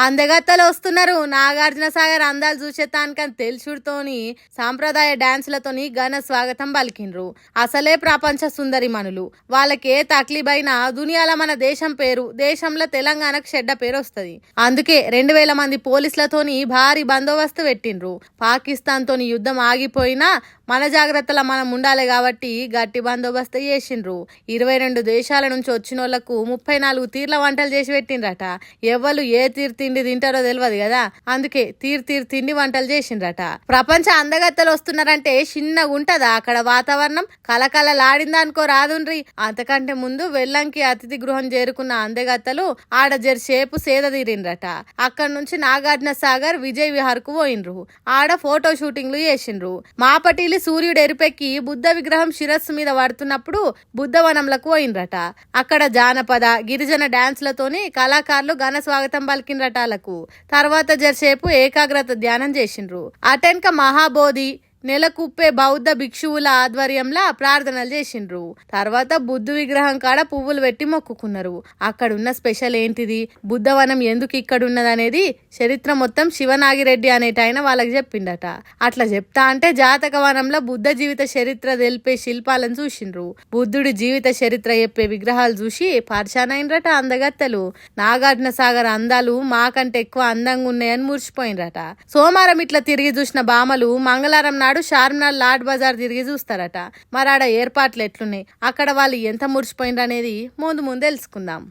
అందగత్తలు వస్తున్నారు. నాగార్జున సాగర్ అందాలు చూసేతానికని తెలుసుడుతోని సాంప్రదాయ డాన్సులతోని ఘన స్వాగతం పలికిండ్రు. అసలే ప్రపంచ సుందరి మనులు. వాళ్ళకే తక్లీబైన దునియాల మన దేశం పేరు, దేశంలో తెలంగాణకు చెడ్డ పేరు వస్తుంది. అందుకే 2000 మంది పోలీసులతోని భారీ బందోబస్తు పెట్టిండ్రు. పాకిస్తాన్ తోని యుద్ధం ఆగిపోయినా మన జాగ్రత్తలో మనం ఉండాలి కాబట్టి గట్టి బందోబస్తు చేసిండ్రు. 22 దేశాల నుంచి వచ్చిన వాళ్ళకు 34 తీర్ల వంటలు చేసి పెట్టిండ్రట. ఎవరు ఏ తీరు తిండి తింటారో తెలియదు కదా, అందుకే తీరు తిండి వంటలు చేసిండ్రట. ప్రపంచ అందగత్తలు వస్తున్నారంటే చిన్నగా ఉంటదా అక్కడ వాతావరణం? కలకలలాడిందనుకో రాదుండ్రి. అంతకంటే ముందు వెల్లంకి అతిథి గృహం చేరుకున్న అందగత్తలు ఆడ జెర్సేపు సేద తీరిండ్రట. అక్కడ నుంచి నాగార్జున సాగర్ విజయ్ విహార్ కు పోయిండ్రు. ఆడ ఫోటో షూటింగ్లు చేసిండ్రు. మాపటిలి సూర్యుడు ఎరుపెక్కి బుద్ధ విగ్రహం శిరస్సు మీద పడుతున్నప్పుడు బుద్ధవనంలకు పోయిండ్రట. అక్కడ జానపద గిరిజన డాన్స్లతోని కళాకారులు ఘన స్వాగతం పలికినరటాలకు. తర్వాత జరసేపు ఏకాగ్రత ధ్యానం చేసిండ్రు. అటెన్క మహాబోధి నెలకుప్పే బౌద్ధ భిక్షువుల ఆధ్వర్యంలో ప్రార్థనలు చేసిండ్రు. తర్వాత బుద్ధు విగ్రహం కాడ పువ్వులు పెట్టి మొక్కుకున్నారు. అక్కడున్న స్పెషల్ ఏంటిది, బుద్ధవనం ఎందుకు ఇక్కడ ఉన్నదనేది చరిత్ర మొత్తం శివనాగిరెడ్డి అనేటైన వాళ్ళకి చెప్పిండట. అట్లా చెప్తా అంటే జాతక వనంలో బుద్ధ జీవిత చరిత్ర తెలిపే శిల్పాలను చూసిండ్రు. బుద్ధుడి జీవిత చరిత్ర చెప్పే విగ్రహాలు చూసి పరిశానైనరట అందగత్తెలు. నాగార్జున సాగర్ అందాలు మాకంటే ఎక్కువ అందంగా ఉన్నాయని మురిసిపోయినరట. సోమవారం ఇట్లా తిరిగి చూసిన బామలు మంగళవారం నాడు చార్మినార్ లాడ్ బజార్ తిరిగి చూస్తారట. మరి ఆడ ఏర్పాట్లు ఎట్లున్నాయి, అక్కడ వాళ్ళు ఎంత మురిసిపోయినరు అనేది ముందు తెలుసుకుందాం.